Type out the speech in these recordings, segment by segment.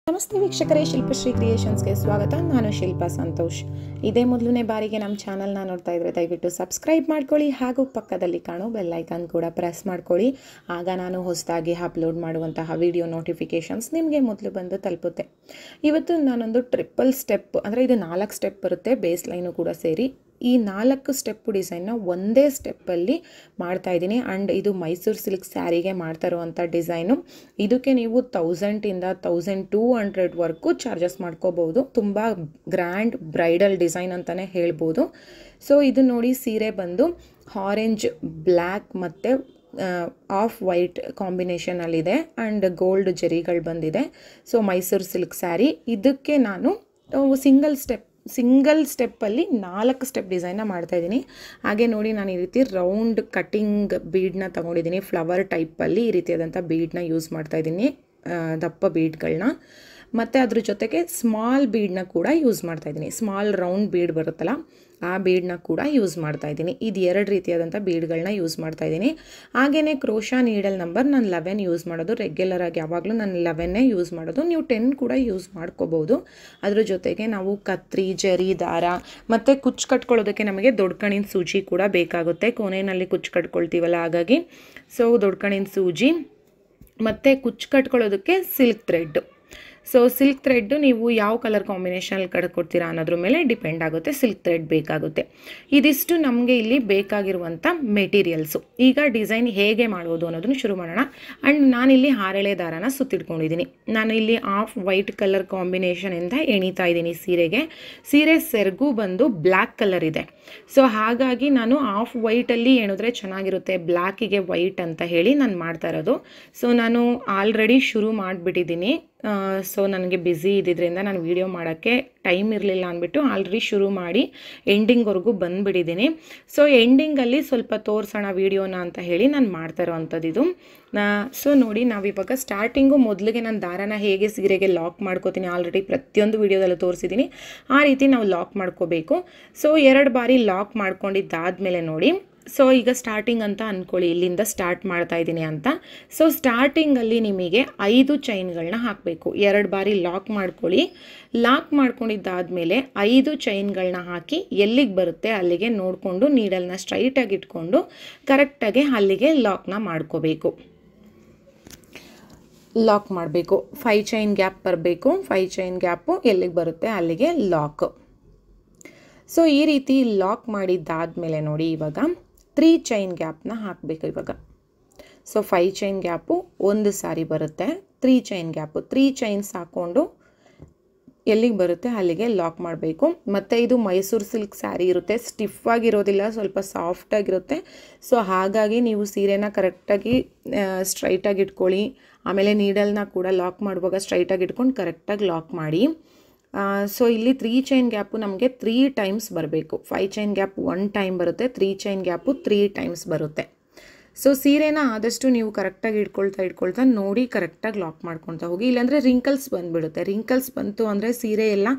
ನಮಸ್ತೆ ವೀಕ್ಷಕರೇ, ಶಿಲ್ಪಶ್ರೀ ಕ್ರಿಯೇಷನ್ಸ್ಗೆ ಸ್ವಾಗತ. ನಾನು ಶಿಲ್ಪಾ ಸಂತೋಷ್. ಇದೇ ಮೊದಲನೇ ಬಾರಿಗೆ ನಮ್ಮ ಚಾನಲ್ನ ನೋಡ್ತಾ ಇದ್ರೆ ದಯವಿಟ್ಟು ಸಬ್ಸ್ಕ್ರೈಬ್ ಮಾಡ್ಕೊಳ್ಳಿ ಹಾಗೂ ಪಕ್ಕದಲ್ಲಿ ಕಾಣೋ ಬೆಲ್ ಐಕಾನ್ ಕೂಡ ಪ್ರೆಸ್ ಮಾಡ್ಕೊಳ್ಳಿ. ಆಗ ನಾನು ಹೊಸದಾಗಿ ಅಪ್ಲೋಡ್ ಮಾಡುವಂತಹ ವಿಡಿಯೋ ನೋಟಿಫಿಕೇಷನ್ಸ್ ನಿಮಗೆ ಮೊದಲು ಬಂದು ತಲುಪುತ್ತೆ. ಇವತ್ತು ನಾನೊಂದು ಟ್ರಿಪಲ್ ಸ್ಟೆಪ್, ಅಂದರೆ ಇದು 4 ಸ್ಟೆಪ್ ಬರುತ್ತೆ, ಬೇಸ್ ಲೈನು ಕೂಡ ಸೇರಿ. ಈ 4 ಸ್ಟೆಪ್ ಡಿಸೈನ್ನ ಒಂದೇ ಸ್ಟೆಪ್ಪಲ್ಲಿ ಮಾಡ್ತಾಯಿದ್ದೀನಿ. ಆ್ಯಂಡ್ ಇದು ಮೈಸೂರು ಸಿಲ್ಕ್ ಸ್ಯಾರಿಗೆ ಮಾಡ್ತಾ ಇರುವಂಥ ಡಿಸೈನು. ಇದಕ್ಕೆ ನೀವು 1000 ಇಂದ 1200ವರೆಗೂ ಚಾರ್ಜಸ್ ಮಾಡ್ಕೋಬೋದು. ತುಂಬ ಗ್ರ್ಯಾಂಡ್ ಬ್ರೈಡಲ್ ಡಿಸೈನ್ ಅಂತಲೇ ಹೇಳ್ಬೋದು. ಸೊ ಇದು ನೋಡಿ, ಸೀರೆ ಬಂದು ಆರೆಂಜ್, ಬ್ಲ್ಯಾಕ್ ಮತ್ತು ಆಫ್ ವೈಟ್ ಕಾಂಬಿನೇಷನಲ್ಲಿದೆ ಆ್ಯಂಡ್ ಗೋಲ್ಡ್ ಜರಿಗಳು ಬಂದಿದೆ. So Mysuru silk sari. ಇದಕ್ಕೆ ನಾನು ಸಿಂಗಲ್ ಸ್ಟೆಪ್ಪಲ್ಲಿ 4 ಸ್ಟೆಪ್ ಡಿಸೈನ್ನ ಮಾಡ್ತಾಯಿದ್ದೀನಿ. ಹಾಗೆ ನೋಡಿ, ನಾನು ಈ ರೀತಿ ರೌಂಡ್ ಕಟ್ಟಿಂಗ್ ಬೀಡನ್ನ ತೊಗೊಂಡಿದ್ದೀನಿ. ಫ್ಲವರ್ ಟೈಪಲ್ಲಿ ಈ ರೀತಿಯಾದಂಥ ಬೀಡನ್ನ ಯೂಸ್ ಮಾಡ್ತಾಯಿದ್ದೀನಿ, ದಪ್ಪ ಬೀಡ್ಗಳನ್ನ. ಮತ್ತು ಅದ್ರ ಜೊತೆಗೆ ಸ್ಮಾಲ್ ಬೀಡನ್ನ ಕೂಡ ಯೂಸ್ ಮಾಡ್ತಾಯಿದ್ದೀನಿ. ಸ್ಮಾಲ್ ರೌಂಡ್ ಬೀಡ್ ಬರುತ್ತಲ್ಲ, ಆ ಬೀಡನ್ನ ಕೂಡ ಯೂಸ್ ಮಾಡ್ತಾಯಿದ್ದೀನಿ. ಇದು 2 ರೀತಿಯಾದಂಥ ಬೀಡ್ಗಳನ್ನ ಯೂಸ್ ಮಾಡ್ತಾಯಿದ್ದೀನಿ. ಹಾಗೆಯೇ ಕ್ರೋಶಾ ನೀಡಲ್ ನಂಬರ್ ನಾನು 11 ಯೂಸ್ ಮಾಡೋದು. ರೆಗ್ಯುಲರ್ ಆಗಿ ಯಾವಾಗಲೂ ನಾನು 11 ಯೂಸ್ ಮಾಡೋದು. ನೀವು 10 ಕೂಡ ಯೂಸ್ ಮಾಡ್ಕೋಬೋದು. ಅದ್ರ ಜೊತೆಗೆ ನಾವು ಕತ್ರಿ, ಜರಿ, ದಾರ ಮತ್ತು ಕುಚ್ಚು ಕಟ್ಕೊಳ್ಳೋದಕ್ಕೆ ನಮಗೆ ದೊಡ್ಡ ಕಣಿನ ಸೂಜಿ ಕೂಡ ಬೇಕಾಗುತ್ತೆ. ಕೊನೆಯಲ್ಲಿ ಕುಚ್ಚು ಕಟ್ಕೊಳ್ತೀವಲ್ಲ, ಹಾಗಾಗಿ ಸೊ ದೊಡ್ಡ ಕಣಿನ ಸೂಜಿ ಮತ್ತು ಕುಚ್ಚು ಕಟ್ಕೊಳ್ಳೋದಕ್ಕೆ silk thread. So silk thread ನೀವು ಯಾವ ಕಲರ್ ಕಾಂಬಿನೇಷನಲ್ಲಿ ಕಟ್ಕೊಡ್ತೀರಾ ಅನ್ನೋದ್ರ ಮೇಲೆ ಡಿಪೆಂಡ್ ಆಗುತ್ತೆ. ಸಿಲ್ಕ್ ಥ್ರೆಡ್ ಬೇಕಾಗುತ್ತೆ. ಇದಿಷ್ಟು ನಮಗೆ ಇಲ್ಲಿ ಬೇಕಾಗಿರುವಂಥ ಮೆಟೀರಿಯಲ್ಸು. ಈಗ ಡಿಸೈನ್ ಹೇಗೆ ಮಾಡೋದು ಅನ್ನೋದನ್ನು ಶುರು ಮಾಡೋಣ. ಆ್ಯಂಡ್ ನಾನಿಲ್ಲಿ ಹಾರೆಳೆ ದಾರನ ಸುತ್ತಿಟ್ಕೊಂಡಿದ್ದೀನಿ. ನಾನು ಇಲ್ಲಿ ಆಫ್ ವೈಟ್ ಕಲರ್ ಕಾಂಬಿನೇಷನಿಂದ ಎಣಿತಾ ಇದ್ದೀನಿ ಸೀರೆಗೆ. ಸೀರೆ ಸೆರಗು ಬಂದು ಬ್ಲ್ಯಾಕ್ ಕಲರ್ ಇದೆ. ಸೊ ಹಾಗಾಗಿ ನಾನು ಆಫ್ ವೈಟಲ್ಲಿ ಎಣಿದ್ರೆ ಚೆನ್ನಾಗಿರುತ್ತೆ, ಬ್ಲ್ಯಾಕಿಗೆ ವೈಟ್ ಅಂತ ಹೇಳಿ ನಾನು ಮಾಡ್ತಾ ಇರೋದು. ಸೊ ನಾನು ಆಲ್ರೆಡಿ ಶುರು ಮಾಡಿಬಿಟ್ಟಿದ್ದೀನಿ. ಸೊ ನನಗೆ ಬ್ಯುಸಿ ಇದ್ದಿದ್ದರಿಂದ ನಾನು ವೀಡಿಯೋ ಮಾಡೋಕ್ಕೆ ಟೈಮ್ ಇರಲಿಲ್ಲ ಅಂದ್ಬಿಟ್ಟು ಆಲ್ರೆಡಿ ಶುರು ಮಾಡಿ ಎಂಡಿಂಗ್ವರೆಗೂ ಬಂದುಬಿಟ್ಟಿದ್ದೀನಿ. ಸೊ ಎಂಡಿಂಗಲ್ಲಿ ಸ್ವಲ್ಪ ತೋರಿಸೋಣ ವೀಡಿಯೋನ ಅಂತ ಹೇಳಿ ನಾನು ಮಾಡ್ತಾ ಇರೋವಂಥದ್ದು ಇದು. ಸೊ ನೋಡಿ, ನಾವಿವಾಗ ಸ್ಟಾರ್ಟಿಂಗು ಮೊದಲಿಗೆ ನಾನು ದಾರನ ಹೇಗೆ ಸೀರೆಗೆ ಲಾಕ್ ಮಾಡ್ಕೋತೀನಿ, ಆಲ್ರೆಡಿ ಪ್ರತಿಯೊಂದು ವೀಡಿಯೋದಲ್ಲೂ ತೋರಿಸಿದ್ದೀನಿ. ಆ ರೀತಿ ನಾವು ಲಾಕ್ ಮಾಡ್ಕೋಬೇಕು. ಸೊ 2 ಬಾರಿ ಲಾಕ್ ಮಾಡ್ಕೊಂಡಿದ್ದಾದಮೇಲೆ ನೋಡಿ, ಸೊ ಈಗ ಸ್ಟಾರ್ಟಿಂಗ್ ಅಂತ ಅಂದ್ಕೊಳ್ಳಿ, ಇಲ್ಲಿಂದ ಸ್ಟಾರ್ಟ್ ಮಾಡ್ತಾ ಇದ್ದೀನಿ ಅಂತ. ಸೊ ಸ್ಟಾರ್ಟಿಂಗಲ್ಲಿ ನಿಮಗೆ 5 ಚೈನ್ಗಳನ್ನ ಹಾಕಬೇಕು. 2 ಬಾರಿ ಲಾಕ್ ಮಾಡ್ಕೊಳ್ಳಿ. ಲಾಕ್ ಮಾಡ್ಕೊಂಡಿದ್ದಾದಮೇಲೆ 5 ಚೈನ್ಗಳನ್ನ ಹಾಕಿ ಎಲ್ಲಿಗೆ ಬರುತ್ತೆ ಅಲ್ಲಿಗೆ ನೋಡಿಕೊಂಡು ನೀಡಲ್ನ ಸ್ಟ್ರೈಟಾಗಿ ಇಟ್ಕೊಂಡು ಕರೆಕ್ಟಾಗಿ ಅಲ್ಲಿಗೆ ಲಾಕ್ನ ಮಾಡ್ಕೋಬೇಕು. ಲಾಕ್ ಮಾಡಬೇಕು. 5 ಚೈನ್ ಗ್ಯಾಪ್ ಬರಬೇಕು. 5 ಚೈನ್ ಗ್ಯಾಪು ಎಲ್ಲಿಗೆ ಬರುತ್ತೆ ಅಲ್ಲಿಗೆ ಲಾಕ್. ಸೊ ಈ ರೀತಿ ಲಾಕ್ ಮಾಡಿದ್ದಾದಮೇಲೆ ನೋಡಿ, ಇವಾಗ 3 ಚೈನ್ ಗ್ಯಾಪ್ನ ಹಾಕಬೇಕು ಇವಾಗ. ಸೊ 5 ಚೈನ್ ಗ್ಯಾಪು ಒಂದು ಸಾರಿ ಬರುತ್ತೆ. 3 ಚೈನ್ ಗ್ಯಾಪು 3 ಚೈನ್ಸ್ ಹಾಕ್ಕೊಂಡು ಎಲ್ಲಿಗೆ ಬರುತ್ತೆ ಅಲ್ಲಿಗೆ ಲಾಕ್ ಮಾಡಬೇಕು. ಮತ್ತು ಇದು ಮೈಸೂರು ಸಿಲ್ಕ್ ಸ್ಯಾರಿ ಇರುತ್ತೆ, ಸ್ಟಿಫ್ ಆಗಿರೋದಿಲ್ಲ, ಸ್ವಲ್ಪ ಸಾಫ್ಟಾಗಿರುತ್ತೆ. ಸೊ ಹಾಗಾಗಿ ನೀವು ಸೀರೆನ ಕರೆಕ್ಟಾಗಿ ಸ್ಟ್ರೈಟಾಗಿ ಇಟ್ಕೊಳ್ಳಿ. ಆಮೇಲೆ ನೀಡಲ್ನ ಕೂಡ ಲಾಕ್ ಮಾಡುವಾಗ ಸ್ಟ್ರೈಟಾಗಿ ಇಟ್ಕೊಂಡು ಕರೆಕ್ಟಾಗಿ ಲಾಕ್ ಮಾಡಿ. ಸೊ ಇಲ್ಲಿ 3 ಚೈನ್ ಗ್ಯಾಪು ನಮಗೆ 3 ಟೈಮ್ಸ್ ಬರಬೇಕು. 5 ಚೈನ್ ಗ್ಯಾಪ್ 1 ಟೈಮ್ ಬರುತ್ತೆ, 3 ಚೈನ್ ಗ್ಯಾಪು 3 ಟೈಮ್ಸ್ ಬರುತ್ತೆ. ಸೊ ಸೀರೆನ ಆದಷ್ಟು ನೀವು ಕರೆಕ್ಟಾಗಿ ಇಟ್ಕೊಳ್ತಾ ನೋಡಿ ಕರೆಕ್ಟಾಗಿ ಲಾಕ್ ಮಾಡ್ಕೊಳ್ತಾ ಹೋಗಿ. ಇಲ್ಲಾಂದರೆ ರಿಂಕಲ್ಸ್ ಬಂದುಬಿಡುತ್ತೆ. ರಿಂಕಲ್ಸ್ ಬಂತು ಅಂದರೆ ಸೀರೆ ಎಲ್ಲ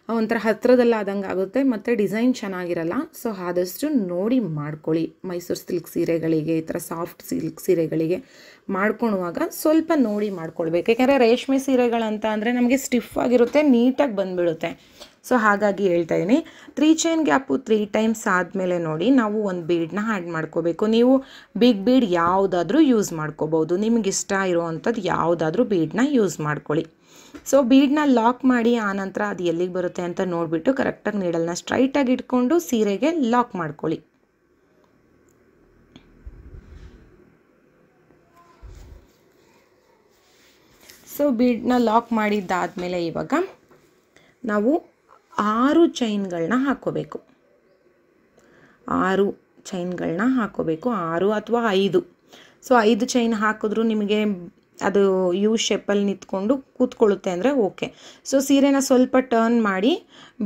ಒಂಥರ ಹತ್ತಿರದಲ್ಲ ಆದಂಗೆ ಆಗುತ್ತೆ ಮತ್ತು ಡಿಸೈನ್ ಚೆನ್ನಾಗಿರಲ್ಲ. ಸೊ ಆದಷ್ಟು ನೋಡಿ ಮಾಡ್ಕೊಳ್ಳಿ. ಮೈಸೂರು ಸಿಲ್ಕ್ ಸೀರೆಗಳಿಗೆ, ಈ ಥರ ಸಾಫ್ಟ್ ಸಿಲ್ಕ್ ಸೀರೆಗಳಿಗೆ ಮಾಡ್ಕೊಳುವಾಗ ಸ್ವಲ್ಪ ನೋಡಿ ಮಾಡ್ಕೊಳ್ಬೇಕು. ಯಾಕೆಂದರೆ ರೇಷ್ಮೆ ಸೀರೆಗಳಂತ ಅಂದರೆ ನಮಗೆ ಸ್ಟಿಫ್ ಆಗಿರುತ್ತೆ, ನೀಟಾಗಿ ಬಂದುಬಿಡುತ್ತೆ. ಸೊ ಹಾಗಾಗಿ ಹೇಳ್ತಾ ಇದ್ದೀನಿ. 3 ಚೈನ್ ಗ್ಯಾಪು 3 ಟೈಮ್ಸ್ ಆದಮೇಲೆ ನೋಡಿ, ನಾವು ಒಂದು ಬೀಡನ್ನ ಆ್ಯಡ್ ಮಾಡ್ಕೋಬೇಕು. ನೀವು ಬಿಗ್ ಬೀಡ್ ಯಾವುದಾದ್ರೂ ಯೂಸ್ ಮಾಡ್ಕೋಬೋದು. ನಿಮಗೆ ಇಷ್ಟ ಇರೋವಂಥದ್ದು ಯಾವುದಾದ್ರೂ ಬೀಡನ್ನ ಯೂಸ್ ಮಾಡ್ಕೊಳ್ಳಿ. ಸೊ ಬೀಡನ್ನ ಲಾಕ್ ಮಾಡಿ ಆನಂತರ ಅದು ಎಲ್ಲಿಗೆ ಬರುತ್ತೆ ಅಂತ ನೋಡಿಬಿಟ್ಟು ಕರೆಕ್ಟಾಗಿ ನೀಡಲ್ನ ಸ್ಟ್ರೈಟಾಗಿ ಇಟ್ಕೊಂಡು ಸೀರೆಗೆ ಲಾಕ್ ಮಾಡ್ಕೊಳ್ಳಿ. ಸೊ ಬೀಡನ್ನ ಲಾಕ್ ಮಾಡಿದ್ದಾದಮೇಲೆ ಇವಾಗ ನಾವು 6 ಚೈನ್ಗಳನ್ನ ಹಾಕ್ಕೋಬೇಕು. 6 ಚೈನ್ಗಳನ್ನ ಹಾಕ್ಕೋಬೇಕು. 6 ಅಥವಾ 5. ಸೊ 5 ಚೈನ್ ಹಾಕಿದ್ರೂ ನಿಮಗೆ ಅದು ಯು ಶೇಪಲ್ಲಿ ನಿಂತ್ಕೊಂಡು ಕೂತ್ಕೊಳ್ಳುತ್ತೆ ಅಂದರೆ ಓಕೆ. ಸೊ ಸೀರೆನ ಸ್ವಲ್ಪ ಟರ್ನ್ ಮಾಡಿ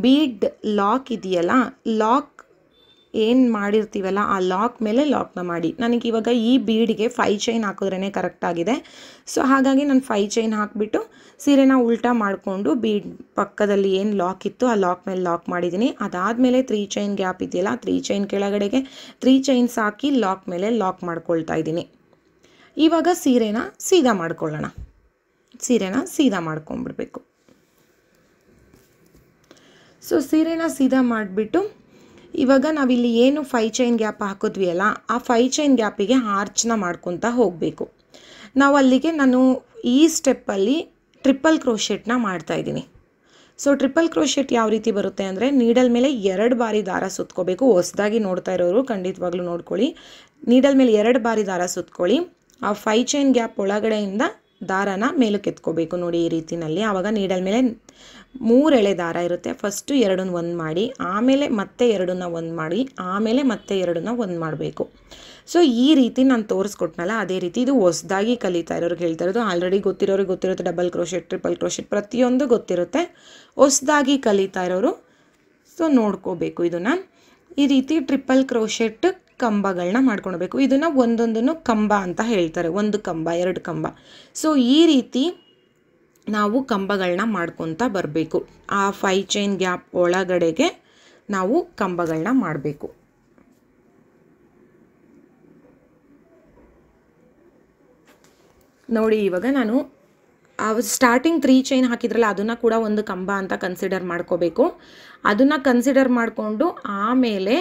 ಬೀಡ್ ಲಾಕ್ ಇದೆಯಲ್ಲ, ಲಾಕ್ ಏನು ಮಾಡಿರ್ತೀವಲ್ಲ ಆ ಲಾಕ್ ಮೇಲೆ ಲಾಕ್ನ ಮಾಡಿ. ನನಗೆ ಇವಾಗ ಈ ಬೀಡಿಗೆ 5 ಚೈನ್ ಹಾಕಿದ್ರೇ ಕರೆಕ್ಟಾಗಿದೆ. ಸೊ ಹಾಗಾಗಿ ನಾನು 5 ಚೈನ್ ಹಾಕಿಬಿಟ್ಟು ಸೀರೆನ ಉಲ್ಟಾ ಮಾಡಿಕೊಂಡು ಬೀಡ್ ಪಕ್ಕದಲ್ಲಿ ಏನು ಲಾಕ್ ಇತ್ತು ಆ ಲಾಕ್ ಮೇಲೆ ಲಾಕ್ ಮಾಡಿದ್ದೀನಿ. ಅದಾದಮೇಲೆ 3 ಚೈನ್ ಗ್ಯಾಪ್ ಇದೆಯಲ್ಲ, 3 ಚೈನ್ ಕೆಳಗಡೆಗೆ 3 ಚೈನ್ಸ್ ಹಾಕಿ ಲಾಕ್ ಮೇಲೆ ಲಾಕ್ ಮಾಡ್ಕೊಳ್ತಾ ಇದ್ದೀನಿ. ಇವಾಗ ಸೀರೆನ ಸೀದಾ ಮಾಡ್ಕೊಳ್ಳೋಣ. ಸೀರೆನ ಸೀದಾ ಮಾಡ್ಕೊಂಡ್ಬಿಡ್ಬೇಕು. ಸೊ ಸೀರೆನ ಸೀದಾ ಮಾಡಿಬಿಟ್ಟು ಇವಾಗ ನಾವಿಲ್ಲಿ ಏನು 5 ಚೈನ್ ಗ್ಯಾಪ್ ಹಾಕಿದ್ವಿ ಅಲ್ಲ, ಆ 5 ಚೈನ್ ಗ್ಯಾಪಿಗೆ ಆರ್ಚ್ನ ಮಾಡ್ಕೊತಾ ಹೋಗಬೇಕು. ನಾವು ಅಲ್ಲಿಗೆ ನಾನು ಈ ಸ್ಟೆಪ್ಪಲ್ಲಿ ಟ್ರಿಪಲ್ ಕ್ರೋಶೆಟ್ನ ಮಾಡ್ತಾಯಿದ್ದೀನಿ. ಸೊ ಟ್ರಿಪಲ್ ಕ್ರೋಶೆಟ್ ಯಾವ ರೀತಿ ಬರುತ್ತೆ ಅಂದರೆ, ನೀಡಲ್ ಮೇಲೆ 2 ಬಾರಿ ದಾರ ಸುತ್ಕೋಬೇಕು. ಹೊಸದಾಗಿ ನೋಡ್ತಾ ಇರೋರು ಖಂಡಿತವಾಗ್ಲೂ ನೋಡ್ಕೊಳ್ಳಿ. ನೀಡಲ್ ಮೇಲೆ 2 ಬಾರಿ ದಾರ ಸುತ್ಕೊಳ್ಳಿ. ಆ 5 ಚೈನ್ ಗ್ಯಾಪ್ ಒಳಗಡೆಯಿಂದ ದಾರನ ಮೇಲಕ್ಕೆ ಎತ್ಕೋಬೇಕು ನೋಡಿ ಈ ರೀತಿನಲ್ಲಿ. ಆವಾಗ ನೀಡಲ್ ಮೇಲೆ 3 ಎಳೆ ದಾರ ಇರುತ್ತೆ. ಫಸ್ಟು 2ನ್ನ 1 ಮಾಡಿ, ಆಮೇಲೆ ಮತ್ತೆ 2ನ್ನ 1 ಮಾಡಿ, ಆಮೇಲೆ ಮತ್ತೆ 2ನ್ನ 1 ಮಾಡಬೇಕು. ಸೊ ಈ ರೀತಿ ನಾನು ತೋರಿಸ್ಕೊಟ್ನಲ್ಲ, ಅದೇ ರೀತಿ ಇದು ಹೊಸದಾಗಿ ಕಲಿತಾ ಇರೋರಿಗೆ ಹೇಳ್ತಾ ಇರೋದು. ಆಲ್ರೆಡಿ ಗೊತ್ತಿರೋರಿಗೆ ಗೊತ್ತಿರುತ್ತೆ, ಡಬಲ್ ಕ್ರೋಶೆಟ್, ಟ್ರಿಪಲ್ ಕ್ರೋಶೆಟ್ ಪ್ರತಿಯೊಂದು ಗೊತ್ತಿರುತ್ತೆ. ಹೊಸದಾಗಿ ಕಲಿತಾ ಇರೋರು ಸೊ ನೋಡ್ಕೋಬೇಕು. ಇದನ್ನು ಈ ರೀತಿ ಟ್ರಿಪಲ್ ಕ್ರೋಶೆಟ್ ಕಂಬಗಳನ್ನ ಮಾಡ್ಕೊಳ್ಬೇಕು. ಇದನ್ನು ಒಂದೊಂದನ್ನು ಕಂಬ ಅಂತ ಹೇಳ್ತಾರೆ, 1 ಕಂಬ 2 ಕಂಬ. ಸೊ ಈ ರೀತಿ ನಾವು ಕಂಬಗಳನ್ನ ಮಾಡ್ಕೊತಾ ಬರಬೇಕು. ಆ 5 ಚೈನ್ ಗ್ಯಾಪ್ ಒಳಗಡೆಗೆ ನಾವು ಕಂಬಗಳನ್ನ ಮಾಡಬೇಕು. ನೋಡಿ ಇವಾಗ ನಾನು ಸ್ಟಾರ್ಟಿಂಗ್ 3 ಚೈನ್ ಹಾಕಿದ್ರಲ್ಲ, ಅದನ್ನು ಕೂಡ ಒಂದು ಕಂಬ ಅಂತ ಕನ್ಸಿಡರ್ ಮಾಡ್ಕೋಬೇಕು. ಅದನ್ನು ಕನ್ಸಿಡರ್ ಮಾಡಿಕೊಂಡು ಆಮೇಲೆ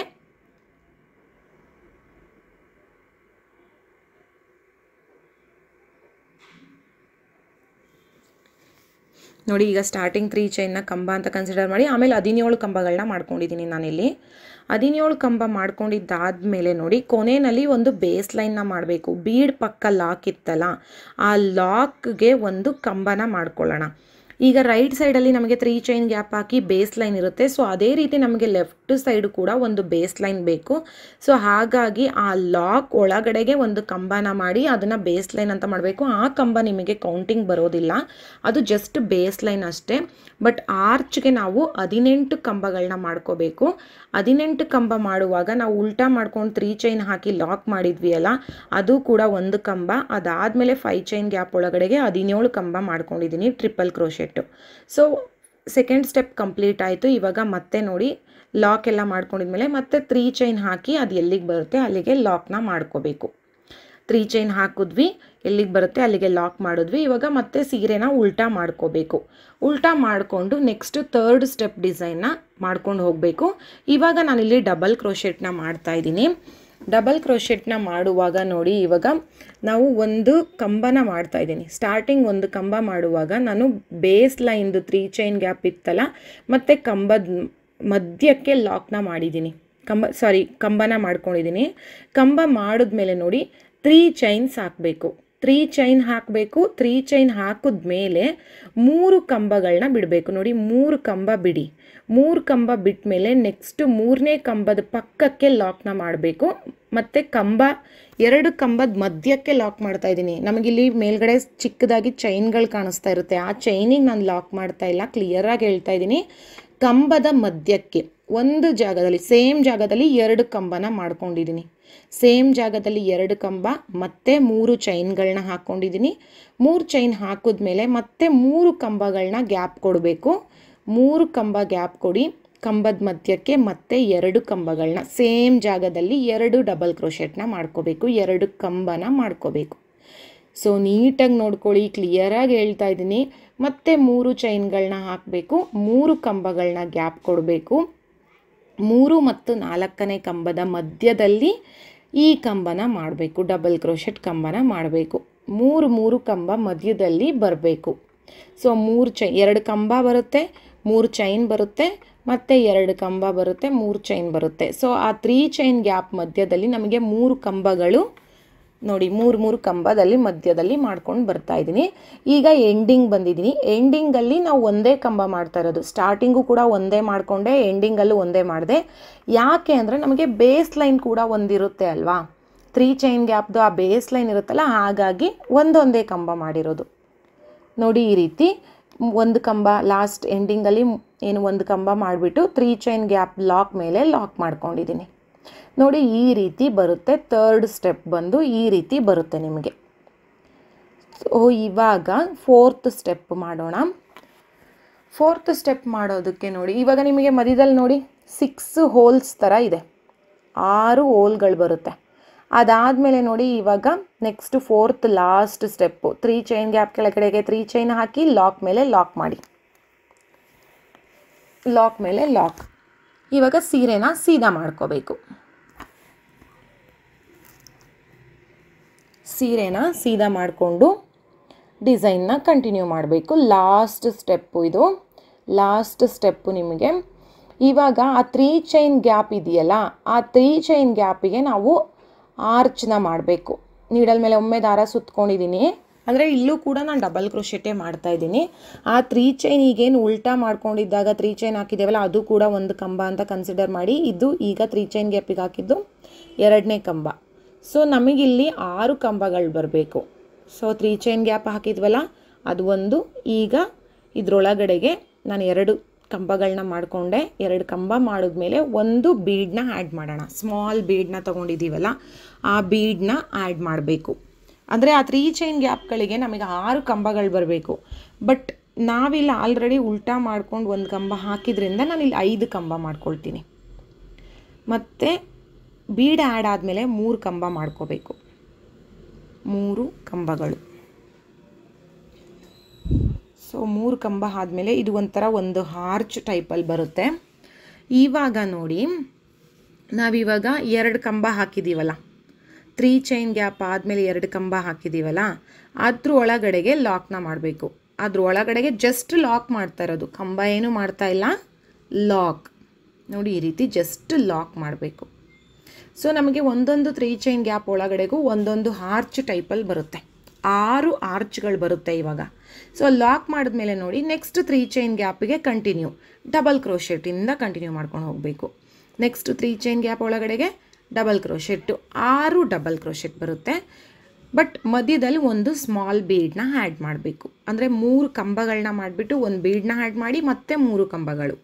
ನೋಡಿ ಈಗ ಸ್ಟಾರ್ಟಿಂಗ್ 3 ಚೈನ್ನ ಕಂಬ ಅಂತ ಕನ್ಸಿಡರ್ ಮಾಡಿ ಆಮೇಲೆ 17 ಕಂಬಗಳನ್ನ ಮಾಡ್ಕೊಂಡಿದ್ದೀನಿ ನಾನಿಲ್ಲಿ. 17 ಕಂಬ ಮಾಡ್ಕೊಂಡಿದ್ದಾದಮೇಲೆ ನೋಡಿ ಕೊನೆಯಲ್ಲಿ ಒಂದು ಬೇಸ್ ಲೈನ್ನ ಮಾಡಬೇಕು. ಬೀಡ್ ಪಕ್ಕ ಲಾಕ್ ಇತ್ತಲ್ಲ, ಆ ಲಾಕ್ಗೆ ಒಂದು ಕಂಬನ ಮಾಡ್ಕೊಳ್ಳೋಣ. ಈಗ ರೈಟ್ ಸೈಡಲ್ಲಿ ನಮಗೆ 3 ಚೈನ್ ಗ್ಯಾಪ್ ಹಾಕಿ ಬೇಸ್ ಲೈನ್ ಇರುತ್ತೆ. ಸೊ ಅದೇ ರೀತಿ ನಮಗೆ ಲೆಫ್ಟ್ ಸೈಡು ಕೂಡ ಒಂದು ಬೇಸ್ ಲೈನ್ ಬೇಕು. ಸೊ ಹಾಗಾಗಿ ಆ ಲಾಕ್ ಒಳಗಡೆಗೆ ಒಂದು ಕಂಬನ ಮಾಡಿ ಅದನ್ನು ಬೇಸ್ ಲೈನ್ ಅಂತ ಮಾಡಬೇಕು. ಆ ಕಂಬ ನಿಮಗೆ ಕೌಂಟಿಂಗ್ ಬರೋದಿಲ್ಲ, ಅದು ಜಸ್ಟ್ ಬೇಸ್ ಲೈನ್ ಅಷ್ಟೇ. ಬಟ್ ಆರ್ಚ್ಗೆ ನಾವು 18 ಕಂಬಗಳನ್ನ ಮಾಡ್ಕೋಬೇಕು. 18 ಕಂಬ ಮಾಡುವಾಗ ನಾವು ಉಲ್ಟಾ ಮಾಡ್ಕೊಂಡು 3 ಚೈನ್ ಹಾಕಿ ಲಾಕ್ ಮಾಡಿದ್ವಿ ಅಲ್ಲ, ಅದು ಕೂಡ ಒಂದು ಕಂಬ. ಅದಾದಮೇಲೆ 5 ಚೈನ್ ಗ್ಯಾಪ್ ಒಳಗಡೆಗೆ 17 ಕಂಬ ಮಾಡ್ಕೊಂಡಿದ್ದೀನಿ triple crochet. So second step complete ಆಯಿತು. ಇವಾಗ ಮತ್ತೆ ನೋಡಿ ಲಾಕ್ ಎಲ್ಲ ಮಾಡ್ಕೊಂಡಿದ್ಮೇಲೆ ಮತ್ತೆ 3 ಚೈನ್ ಹಾಕಿ ಅದು ಎಲ್ಲಿಗೆ ಬರುತ್ತೆ ಅಲ್ಲಿಗೆ ಲಾಕ್ನ ಮಾಡ್ಕೋಬೇಕು. 3 ಚೈನ್ ಹಾಕಿದ್ವಿ, ಎಲ್ಲಿಗೆ ಬರುತ್ತೆ ಅಲ್ಲಿಗೆ ಲಾಕ್ ಮಾಡಿದ್ವಿ. ಇವಾಗ ಮತ್ತೆ ಸೀರೆನ ಉಲ್ಟಾ ಮಾಡ್ಕೋಬೇಕು. ಉಲ್ಟಾ ಮಾಡಿಕೊಂಡು ನೆಕ್ಸ್ಟ್ 3rd ಸ್ಟೆಪ್ ಡಿಸೈನ್ನ ಮಾಡ್ಕೊಂಡು ಹೋಗಬೇಕು. ಇವಾಗ ನಾನಿಲ್ಲಿ ಡಬಲ್ ಕ್ರೋಶೆಟ್ನ ಮಾಡ್ತಾಯಿದ್ದೀನಿ. ಡಬಲ್ ಕ್ರೋಶೆಟ್ನ ಮಾಡುವಾಗ ನೋಡಿ ಇವಾಗ ನಾವು ಒಂದು ಕಂಬನ ಮಾಡ್ತಾಯಿದ್ದೀನಿ. ಸ್ಟಾರ್ಟಿಂಗ್ ಒಂದು ಕಂಬ ಮಾಡುವಾಗ ನಾನು ಬೇಸ್ ಲೈನ್ದು 3 ಚೈನ್ ಗ್ಯಾಪ್ ಇತ್ತಲ್ಲ, ಮತ್ತು ಕಂಬದ ಮಧ್ಯಕ್ಕೆ ಲಾಕ್ನ ಮಾಡಿದ್ದೀನಿ. ಕಂಬನ ಮಾಡ್ಕೊಂಡಿದ್ದೀನಿ. ಕಂಬ ಮಾಡಿದ್ಮೇಲೆ ನೋಡಿ 3 ಚೈನ್ಸ್ ಹಾಕಬೇಕು. 3 ಚೈನ್ ಹಾಕಬೇಕು. 3 ಚೈನ್ ಹಾಕಿದ್ಮೇಲೆ 3 ಕಂಬಗಳನ್ನ ಬಿಡಬೇಕು. ನೋಡಿ 3 ಕಂಬ ಬಿಡಿ. 3 ಕಂಬ ಬಿಟ್ಟ ಮೇಲೆ ನೆಕ್ಸ್ಟ್ 3ನೇ ಕಂಬದ ಪಕ್ಕಕ್ಕೆ ಲಾಕ್ನ ಮಾಡಬೇಕು. ಮತ್ತು 2 ಕಂಬದ ಮಧ್ಯಕ್ಕೆ ಲಾಕ್ ಮಾಡ್ತಾ ಇದ್ದೀನಿ. ನಮಗಿಲ್ಲಿ ಮೇಲ್ಗಡೆ ಚಿಕ್ಕದಾಗಿ ಚೈನ್ಗಳು ಕಾಣಿಸ್ತಾ ಇರುತ್ತೆ, ಆ ಚೈನಿಗೆ ನಾನು ಲಾಕ್ ಮಾಡ್ತಾ ಇಲ್ಲ, ಕ್ಲಿಯರಾಗಿ ಹೇಳ್ತಾ ಇದ್ದೀನಿ. ಕಂಬದ ಮಧ್ಯಕ್ಕೆ ಒಂದು ಜಾಗದಲ್ಲಿ ಸೇಮ್ ಜಾಗದಲ್ಲಿ 2 ಕಂಬನ ಮಾಡ್ಕೊಂಡಿದ್ದೀನಿ. ಸೇಮ್ ಜಾಗದಲ್ಲಿ 2 ಕಂಬ ಮತ್ತು 3 ಚೈನ್ಗಳನ್ನ ಹಾಕ್ಕೊಂಡಿದ್ದೀನಿ. 3 ಚೈನ್ ಹಾಕಿದ್ಮೇಲೆ ಮತ್ತೆ 3 ಕಂಬಗಳನ್ನ ಗ್ಯಾಪ್ ಕೊಡಬೇಕು. 3 ಕಂಬ ಗ್ಯಾಪ್ ಕೊಡಿ. ಕಂಬದ ಮಧ್ಯಕ್ಕೆ ಮತ್ತೆ 2 ಕಂಬಗಳನ್ನ ಸೇಮ್ ಜಾಗದಲ್ಲಿ 2 ಡಬಲ್ ಕ್ರೋಶೆಟ್ನ ಮಾಡ್ಕೋಬೇಕು. 2 ಕಂಬನ ಮಾಡ್ಕೋಬೇಕು. ಸೊ ನೀಟಾಗಿ ನೋಡ್ಕೊಳ್ಳಿ, ಕ್ಲಿಯರಾಗಿ ಹೇಳ್ತಾ ಇದ್ದೀನಿ. ಮತ್ತೆ 3 ಚೈನ್ಗಳನ್ನ ಹಾಕಬೇಕು. 3 ಕಂಬಗಳನ್ನ ಗ್ಯಾಪ್ ಕೊಡಬೇಕು. 3 ಮತ್ತು 4ನೇ ಕಂಬದ ಮಧ್ಯದಲ್ಲಿ ಈ ಕಂಬನ ಮಾಡಬೇಕು. ಡಬಲ್ ಕ್ರೋಶೆಟ್ ಕಂಬನ ಮಾಡಬೇಕು. 3 ಕಂಬ ಮಧ್ಯದಲ್ಲಿ ಬರಬೇಕು. ಸೊ 2 ಕಂಬ ಬರುತ್ತೆ, 3 ಚೈನ್ ಬರುತ್ತೆ, ಮತ್ತು 2 ಕಂಬ ಬರುತ್ತೆ, 3 ಚೈನ್ ಬರುತ್ತೆ. ಸೊ ಆ 3 ಚೈನ್ ಗ್ಯಾಪ್ ಮಧ್ಯದಲ್ಲಿ ನಮಗೆ 3 ಕಂಬಗಳು ನೋಡಿ 3 ಕಂಬದಲ್ಲಿ ಮಧ್ಯದಲ್ಲಿ ಮಾಡ್ಕೊಂಡು ಬರ್ತಾ ಇದ್ದೀನಿ. ಈಗ ಎಂಡಿಂಗ್ ಬಂದಿದ್ದೀನಿ. ಎಂಡಿಂಗಲ್ಲಿ ನಾವು ಒಂದೇ ಕಂಬ ಮಾಡ್ತಾ ಇರೋದು. ಸ್ಟಾರ್ಟಿಂಗು ಕೂಡ ಒಂದೇ ಮಾಡಿಕೊಂಡೆ, ಎಂಡಿಂಗಲ್ಲೂ ಒಂದೇ ಮಾಡಿದೆ. ಯಾಕೆ ಅಂದರೆ ನಮಗೆ ಬೇಸ್ ಲೈನ್ ಕೂಡ ಒಂದಿರುತ್ತೆ ಅಲ್ವಾ, 3 ಚೈನ್ ಗ್ಯಾಪ್ದು ಆ ಬೇಸ್ ಲೈನ್ ಇರುತ್ತಲ್ಲ, ಹಾಗಾಗಿ ಒಂದೊಂದೇ ಕಂಬ ಮಾಡಿರೋದು. ನೋಡಿ ಈ ರೀತಿ ಒಂದು ಕಂಬ ಲಾಸ್ಟ್ ಎಂಡಿಂಗಲ್ಲಿ ಏನು ಒಂದು ಕಂಬ ಮಾಡಿಬಿಟ್ಟು 3 ಚೈನ್ ಗ್ಯಾಪ್ ಲಾಕ್ ಮೇಲೆ ಲಾಕ್ ಮಾಡ್ಕೊಂಡಿದ್ದೀನಿ. ನೋಡಿ ಈ ರೀತಿ ಬರುತ್ತೆ. 3rd ಸ್ಟೆಪ್ ಬಂದು ಈ ರೀತಿ ಬರುತ್ತೆ ನಿಮಗೆ. ಸೊ ಇವಾಗ 4th ಸ್ಟೆಪ್ ಮಾಡೋಣ. 4th ಸ್ಟೆಪ್ ಮಾಡೋದಕ್ಕೆ ನೋಡಿ ಇವಾಗ ನಿಮಗೆ ಮಧ್ಯದಲ್ಲಿ ನೋಡಿ 6 ಹೋಲ್ಸ್ ಥರ ಇದೆ, 6 ಹೋಲ್ಗಳು ಬರುತ್ತೆ. ಅದಾದಮೇಲೆ ನೋಡಿ ಇವಾಗ next 4th last step 3 chain gap ಕೆಳಗಡೆಗೆ 3 ಚೈನ್ ಹಾಕಿ ಲಾಕ್ ಮೇಲೆ ಲಾಕ್ ಮಾಡಿ. ಲಾಕ್ ಮೇಲೆ ಲಾಕ್. ಇವಾಗ ಸೀರೆನ ಸೀದಾ ಮಾಡ್ಕೋಬೇಕು. ಸೀರೆನ ಸೀದಾ ಮಾಡಿಕೊಂಡು ಡಿಸೈನ್ನ ಕಂಟಿನ್ಯೂ ಮಾಡಬೇಕು. ಲಾಸ್ಟ್ ಸ್ಟೆಪ್ಪು ಇದು, ಲಾಸ್ಟ್ ಸ್ಟೆಪ್ಪು ನಿಮಗೆ. ಇವಾಗ ಆ 3 ಚೈನ್ ಗ್ಯಾಪ್ ಇದೆಯಲ್ಲ, ಆ 3 ಚೈನ್ ಗ್ಯಾಪಿಗೆ ನಾವು ಆರ್ಚ್ನ ಮಾಡಬೇಕು. ನೀಡಲ್ ಮೇಲೆ ಒಮ್ಮೆ ದಾರ ಸುತ್ಕೊಂಡಿದ್ದೀನಿ, ಅಂದರೆ ಇಲ್ಲೂ ಕೂಡ ನಾನು ಡಬಲ್ ಕ್ರೋಶೆಟೇ ಮಾಡ್ತಾಯಿದ್ದೀನಿ. ಆ 3 ಚೈನ್ ಈಗೇನು ಉಲ್ಟಾ ಮಾಡ್ಕೊಂಡಿದ್ದಾಗ 3 ಚೈನ್ ಹಾಕಿದ್ದೇವಲ್ಲ, ಅದು ಕೂಡ ಒಂದು ಕಂಬ ಅಂತ ಕನ್ಸಿಡರ್ ಮಾಡಿ. ಇದು ಈಗ 3 ಚೈನ್ ಗ್ಯಾಪಿಗೆ ಹಾಕಿದ್ದು 2ನೇ ಕಂಬ. ಸೊ ನಮಗಿಲ್ಲಿ 6 ಕಂಬಗಳು ಬರಬೇಕು. ಸೊ 3 ಚೈನ್ ಗ್ಯಾಪ್ ಹಾಕಿದ್ವಲ್ಲ ಅದು ಒಂದು. ಈಗ ಇದರೊಳಗಡೆಗೆ ನಾನು 2 ಕಂಬಗಳನ್ನ ಮಾಡಿಕೊಂಡೆ. 2 ಕಂಬ ಮಾಡಿದ್ಮೇಲೆ ಒಂದು ಬೀಡನ್ನ ಆ್ಯಡ್ ಮಾಡೋಣ. ಸ್ಮಾಲ್ ಬೀಡನ್ನ ತೊಗೊಂಡಿದ್ದೀವಲ್ಲ, ಆ ಬೀಡನ್ನ ಆ್ಯಡ್ ಮಾಡಬೇಕು. ಅಂದರೆ ಆ 3 ಚೈನ್ ಗ್ಯಾಪ್ಗಳಿಗೆ ನಮಗೆ 6 ಕಂಬಗಳು ಬರಬೇಕು. ಬಟ್ ನಾವಿಲ್ಲಿ ಆಲ್ರೆಡಿ ಉಲ್ಟಾ ಮಾಡ್ಕೊಂಡು ಒಂದು ಕಂಬ ಹಾಕಿದ್ರಿಂದ ನಾನಿಲ್ಲಿ 5 ಕಂಬ ಮಾಡ್ಕೊಳ್ತೀನಿ. ಮತ್ತು ಬೀಡ್ ಆ್ಯಡ್ ಆದಮೇಲೆ 3 ಕಂಬ ಮಾಡ್ಕೋಬೇಕು. 3 ಕಂಬಗಳು. ಸೊ 3 ಕಂಬ ಆದಮೇಲೆ ಇದು ಒಂಥರ ಒಂದು ಆರ್ಚ್ ಟೈಪಲ್ಲಿ ಬರುತ್ತೆ. ಇವಾಗ ನೋಡಿ, ನಾವಿವಾಗ 2 ಕಂಬ ಹಾಕಿದ್ದೀವಲ್ಲ, 3 ಚೈನ್ ಗ್ಯಾಪ್ ಆದಮೇಲೆ 2 ಕಂಬ ಹಾಕಿದ್ದೀವಲ್ಲ, ಅದ್ರ ಒಳಗಡೆಗೆ ಲಾಕ್ನ ಮಾಡಬೇಕು. ಅದ್ರ ಒಳಗಡೆಗೆ ಜಸ್ಟ್ ಲಾಕ್ ಮಾಡ್ತಾ ಇರೋದು, ಕಂಬ ಏನು ಮಾಡ್ತಾ ಇಲ್ಲ, ಲಾಕ್. ನೋಡಿ ಈ ರೀತಿ ಜಸ್ಟ್ ಲಾಕ್ ಮಾಡಬೇಕು. ಸೊ ನಮಗೆ ಒಂದೊಂದು 3 ಚೈನ್ ಗ್ಯಾಪ್ ಒಳಗಡೆಗೂ ಒಂದೊಂದು ಆರ್ಚ್ ಟೈಪಲ್ಲಿ ಬರುತ್ತೆ. 6 ಆರ್ಚ್ಗಳು ಬರುತ್ತೆ ಇವಾಗ. ಸೊ ಲಾಕ್ ಮಾಡಿದ್ಮೇಲೆ ನೋಡಿ, ನೆಕ್ಸ್ಟ್ 3 ಚೈನ್ ಗ್ಯಾಪಿಗೆ ಕಂಟಿನ್ಯೂ ಡಬಲ್ ಕ್ರೋಶೆಟ್ಟಿಂದ ಕಂಟಿನ್ಯೂ ಮಾಡ್ಕೊಂಡು ಹೋಗಬೇಕು. ನೆಕ್ಸ್ಟ್ 3 ಚೈನ್ ಗ್ಯಾಪ್ ಒಳಗಡೆಗೆ ಡಬಲ್ ಕ್ರೋಶೆಟ್ಟು, 6 ಡಬಲ್ ಕ್ರೋಶೆಟ್ ಬರುತ್ತೆ. ಬಟ್ ಮಧ್ಯದಲ್ಲಿ ಒಂದು ಸ್ಮಾಲ್ ಬೀಡನ್ನ ಆ್ಯಡ್ ಮಾಡಬೇಕು. ಅಂದರೆ 3 ಕಂಬಗಳನ್ನ ಮಾಡಿಬಿಟ್ಟು ಒಂದು ಬೀಡನ್ನ ಆ್ಯಡ್ ಮಾಡಿ ಮತ್ತೆ 3 ಕಂಬಗಳು.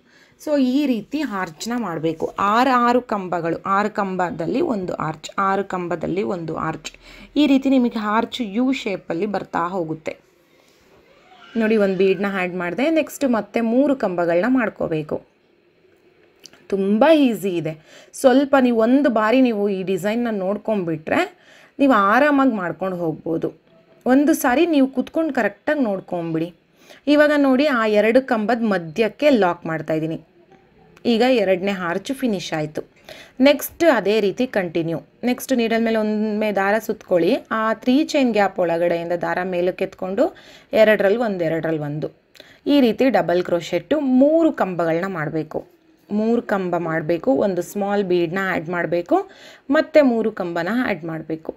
ಸೊ ಈ ರೀತಿ ಆರ್ಚ್ನ ಮಾಡಬೇಕು. 6 ಕಂಬಗಳು, 6 ಕಂಬದಲ್ಲಿ ಒಂದು ಆರ್ಚ್, 6 ಕಂಬದಲ್ಲಿ ಒಂದು ಆರ್ಚ್. ಈ ರೀತಿ ನಿಮಗೆ ಆರ್ಚ್ ಯು ಶೇಪಲ್ಲಿ ಬರ್ತಾ ಹೋಗುತ್ತೆ. ನೋಡಿ ಒಂದು ಬೀಡನ್ನ ಆ್ಯಡ್ ಮಾಡಿದೆ. ನೆಕ್ಸ್ಟ್ ಮತ್ತೆ 3 ಕಂಬಗಳನ್ನ ಮಾಡ್ಕೋಬೇಕು. ತುಂಬ ಈಸಿ ಇದೆ. ಸ್ವಲ್ಪ ನೀವು ಒಂದು ಬಾರಿ ನೀವು ಈ ಡಿಸೈನ್ನ ನೋಡ್ಕೊಂಬಿಟ್ರೆ ನೀವು ಆರಾಮಾಗಿ ಮಾಡ್ಕೊಂಡು ಹೋಗ್ಬೋದು. ಒಂದು ಸಾರಿ ನೀವು ಕೂತ್ಕೊಂಡು ಕರೆಕ್ಟಾಗಿ ನೋಡ್ಕೊಂಬಿಡಿ. ಇವಾಗ ನೋಡಿ, ಆ 2 ಕಂಬದ ಮಧ್ಯಕ್ಕೆ ಲಾಕ್ ಮಾಡ್ತಾಯಿದ್ದೀನಿ. ಈಗ 2ನೇ ಆರ್ಚ್ ಫಿನಿಶ್ ಆಯಿತು. ನೆಕ್ಸ್ಟ್ ಅದೇ ರೀತಿ ಕಂಟಿನ್ಯೂ. ನೆಕ್ಸ್ಟ್ ನೀಡಲ್ ಮೇಲೆ ಒಮ್ಮೆ ದಾರ ಸುತ್ಕೊಳ್ಳಿ. ಆ 3 ಚೈನ್ ಗ್ಯಾಪ್ ಒಳಗಡೆಯಿಂದ ದಾರ ಮೇಲಕ್ಕೆ ಎತ್ಕೊಂಡು 2ರಲ್ಲಿ ಒಂದು 2ರಲ್ಲಿ ಒಂದು ಈ ರೀತಿ ಡಬಲ್ ಕ್ರೋಶೆಟ್ಟು 3 ಕಂಬಗಳನ್ನ ಮಾಡಬೇಕು. 3 ಕಂಬ ಮಾಡಬೇಕು. ಒಂದು ಸ್ಮಾಲ್ ಬೀಡನ್ನ ಆ್ಯಡ್ ಮಾಡಬೇಕು. ಮತ್ತು 3 ಕಂಬನ ಆ್ಯಡ್ ಮಾಡಬೇಕು.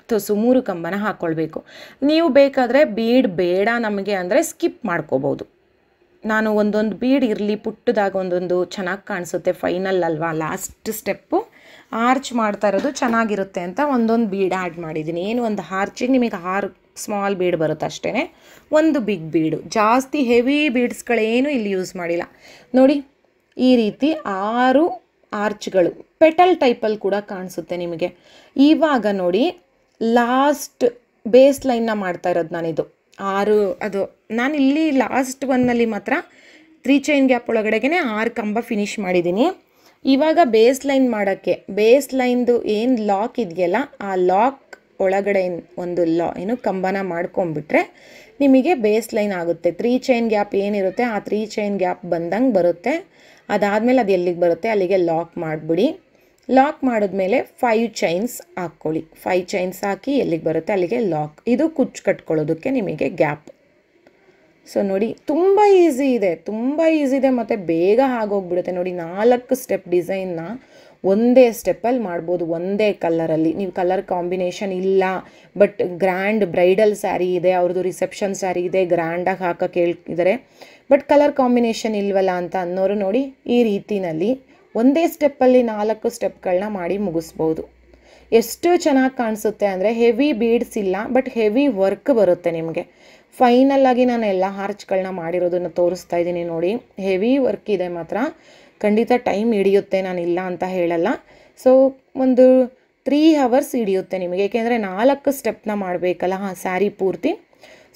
ಸೊ 3 ಕಂಬನ ಹಾಕ್ಕೊಳ್ಬೇಕು. ನೀವು ಬೇಕಾದರೆ ಬೀಡ್ ಬೇಡ ನಮಗೆ ಅಂದರೆ ಸ್ಕಿಪ್ ಮಾಡ್ಕೋಬೋದು. ನಾನು ಒಂದೊಂದು ಬೀಡ್ ಇರಲಿ, ಪುಟ್ಟದಾಗ ಒಂದೊಂದು ಚೆನ್ನಾಗಿ ಕಾಣಿಸುತ್ತೆ, ಫೈನಲ್ ಅಲ್ವಾ, ಲಾಸ್ಟ್ ಸ್ಟೆಪ್ಪು ಆರ್ಚ್ ಮಾಡ್ತಾ ಇರೋದು ಚೆನ್ನಾಗಿರುತ್ತೆ ಅಂತ ಒಂದೊಂದು ಬೀಡ್ ಆ್ಯಡ್ ಮಾಡಿದ್ದೀನಿ. ಏನು ಒಂದು ಆರ್ಚಿಗೆ ನಿಮಗೆ 6 ಸ್ಮಾಲ್ ಬೀಡ್ ಬರುತ್ತೆ ಅಷ್ಟೇ, ಒಂದು ಬಿಗ್ ಬೀಡು. ಜಾಸ್ತಿ ಹೆವಿ ಬೀಡ್ಸ್ಗಳೇನು ಇಲ್ಲಿ ಯೂಸ್ ಮಾಡಿಲ್ಲ. ನೋಡಿ ಈ ರೀತಿ 6 ಆರ್ಚ್ಗಳು ಪೆಟಲ್ ಟೈಪಲ್ಲಿ ಕೂಡ ಕಾಣಿಸುತ್ತೆ ನಿಮಗೆ. ಇವಾಗ ನೋಡಿ, ಲಾಸ್ಟ್ ಬೇಸ್ ಲೈನ್ನ ಮಾಡ್ತಾ ಇರೋದು ನಾನಿದು 6. ಅದು ನಾನು ಇಲ್ಲಿ ಲಾಸ್ಟ್ ಒನ್ನಲ್ಲಿ ಮಾತ್ರ 3 ಚೈನ್ ಗ್ಯಾಪ್ ಒಳಗಡೆಗೆ 6 ಕಂಬ ಫಿನಿಷ್ ಮಾಡಿದ್ದೀನಿ. ಇವಾಗ ಬೇಸ್ ಲೈನ್ ಮಾಡೋಕ್ಕೆ ಬೇಸ್ ಲೈನ್ದು ಏನು ಲಾಕ್ ಇದೆಯಲ್ಲ, ಆ ಲಾಕ್ ಒಳಗಡೆ ಒಂದು ಕಂಬನ ಮಾಡ್ಕೊಂಬಿಟ್ರೆ ನಿಮಗೆ ಬೇಸ್ ಲೈನ್ ಆಗುತ್ತೆ. 3 ಚೈನ್ ಗ್ಯಾಪ್ ಏನಿರುತ್ತೆ ಆ 3 ಚೈನ್ ಗ್ಯಾಪ್ ಬಂದಂಗೆ ಬರುತ್ತೆ. ಅದಾದಮೇಲೆ ಅದು ಎಲ್ಲಿಗೆ ಬರುತ್ತೆ ಅಲ್ಲಿಗೆ ಲಾಕ್ ಮಾಡಿಬಿಡಿ. ಲಾಕ್ ಮಾಡಿದ್ಮೇಲೆ 5 ಚೈನ್ಸ್ ಹಾಕ್ಕೊಳ್ಳಿ. 5 ಚೈನ್ಸ್ ಹಾಕಿ ಎಲ್ಲಿಗೆ ಬರುತ್ತೆ ಅಲ್ಲಿಗೆ ಲಾಕ್. ಇದು ಕುಚ್ಚು ಕಟ್ಕೊಳ್ಳೋದಕ್ಕೆ ನಿಮಗೆ ಗ್ಯಾಪ್. ಸೊ ನೋಡಿ, ತುಂಬ ಈಸಿ ಇದೆ ಮತ್ತು ಬೇಗ ಆಗೋಗ್ಬಿಡುತ್ತೆ. ನೋಡಿ 4 ಸ್ಟೆಪ್ ಡಿಸೈನ್ನ ಒಂದೇ ಸ್ಟೆಪ್ಪಲ್ಲಿ ಮಾಡ್ಬೋದು, ಒಂದೇ ಕಲರಲ್ಲಿ. ನೀವು ಕಲರ್ ಕಾಂಬಿನೇಷನ್ ಇಲ್ಲ, ಬಟ್ ಗ್ರ್ಯಾಂಡ್ ಬ್ರೈಡಲ್ ಸ್ಯಾರಿ ಇದೆ, ಅವ್ರದ್ದು ರಿಸೆಪ್ಷನ್ ಸ್ಯಾರಿ ಇದೆ, ಗ್ರ್ಯಾಂಡಾಗಿ ಹಾಕೋಕ್ಕೆ ಹೇಳ್ತಿದ್ದಾರೆ, ಬಟ್ ಕಲರ್ ಕಾಂಬಿನೇಷನ್ ಇಲ್ವಲ್ಲ ಅಂತ ಅನ್ನೋರು ನೋಡಿ ಈ ರೀತಿನಲ್ಲಿ ಒಂದೇ ಸ್ಟೆಪ್ಪಲ್ಲಿ 4 ಸ್ಟೆಪ್ಗಳನ್ನ ಮಾಡಿ ಮುಗಿಸ್ಬೋದು. ಎಷ್ಟು ಚೆನ್ನಾಗಿ ಕಾಣಿಸುತ್ತೆ ಅಂದರೆ ಹೆವಿ ಬೀಡ್ಸ್ ಇಲ್ಲ, ಬಟ್ ಹೆವಿ ವರ್ಕ್ ಬರುತ್ತೆ ನಿಮಗೆ. ಫೈನಲ್ಲಾಗಿ ನಾನು ಎಲ್ಲ ಆರ್ಚ್ಗಳನ್ನ ಮಾಡಿರೋದನ್ನು ತೋರಿಸ್ತಾ ಇದ್ದೀನಿ ನೋಡಿ. ಹೆವಿ ವರ್ಕ್ ಇದೆ ಮಾತ್ರ, ಖಂಡಿತ ಟೈಮ್ ಹಿಡಿಯುತ್ತೆ, ನಾನು ಇಲ್ಲ ಅಂತ ಹೇಳಲ್ಲ. ಸೊ ಒಂದು 3 hours ಹಿಡಿಯುತ್ತೆ ನಿಮಗೆ, ಏಕೆಂದರೆ 4 ಸ್ಟೆಪ್ನ ಮಾಡಬೇಕಲ್ಲ ಸ್ಯಾರಿ ಪೂರ್ತಿ.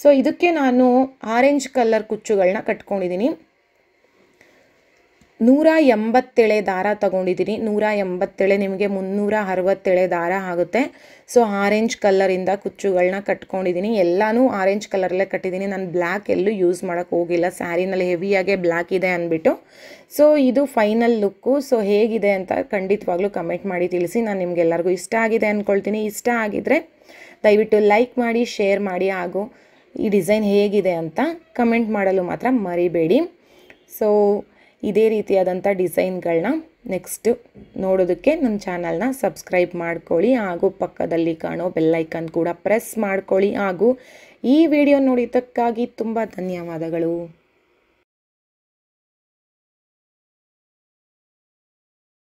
ಸೊ ಇದಕ್ಕೆ ನಾನು ಆರೆಂಜ್ ಕಲರ್ ಕುಚ್ಚುಗಳನ್ನ ಕಟ್ಕೊಂಡಿದ್ದೀನಿ. 180 ಎಳೆ ದಾರ ತಗೊಂಡಿದ್ದೀನಿ. 180 ಎಳೆ ನಿಮಗೆ 360 ಎಳೆ ದಾರ ಆಗುತ್ತೆ. ಸೊ ಆರೆಂಜ್ ಕಲರಿಂದ ಕುಚ್ಚುಗಳನ್ನ ಕಟ್ಕೊಂಡಿದ್ದೀನಿ. ಎಲ್ಲನೂ ಆರೆಂಜ್ ಕಲರಲ್ಲೇ ಕಟ್ಟಿದ್ದೀನಿ. ನಾನು ಬ್ಲ್ಯಾಕ್ ಎಲ್ಲೂ ಯೂಸ್ ಮಾಡೋಕ್ಕೆ ಹೋಗಿಲ್ಲ, ಸ್ಯಾರಿನಲ್ಲಿ ಹೆವಿಯಾಗೆ ಬ್ಲ್ಯಾಕ್ ಇದೆ ಅಂದ್ಬಿಟ್ಟು. ಸೊ ಇದು ಫೈನಲ್ ಲುಕ್ಕು. ಸೊ ಹೇಗಿದೆ ಅಂತ ಖಂಡಿತವಾಗ್ಲೂ ಕಮೆಂಟ್ ಮಾಡಿ ತಿಳಿಸಿ. ನಾನು ನಿಮಗೆಲ್ಲರಿಗೂ ಇಷ್ಟ ಆಗಿದೆ ಅಂದ್ಕೊಳ್ತೀನಿ. ಇಷ್ಟ ಆಗಿದರೆ ದಯವಿಟ್ಟು ಲೈಕ್ ಮಾಡಿ, ಶೇರ್ ಮಾಡಿ, ಹಾಗೂ ಈ ಡಿಸೈನ್ ಹೇಗಿದೆ ಅಂತ ಕಮೆಂಟ್ ಮಾಡಲು ಮಾತ್ರ ಮರಿಬೇಡಿ. ಸೊ ಇದೇ ರೀತಿಯಾದಂಥ ಡಿಸೈನ್ಗಳನ್ನ ನೆಕ್ಸ್ಟ್ ನೋಡೋದಕ್ಕೆ ನನ್ನ ಚಾನಲ್ನ ಸಬ್ಸ್ಕ್ರೈಬ್ ಮಾಡ್ಕೊಳ್ಳಿ, ಹಾಗೂ ಪಕ್ಕದಲ್ಲಿ ಕಾಣೋ ಬೆಲ್ಲೈಕನ್ ಕೂಡ ಪ್ರೆಸ್ ಮಾಡ್ಕೊಳ್ಳಿ. ಹಾಗೂ ಈ ವಿಡಿಯೋ ನೋಡಿದ್ದಕ್ಕಾಗಿ ತುಂಬ ಧನ್ಯವಾದಗಳು.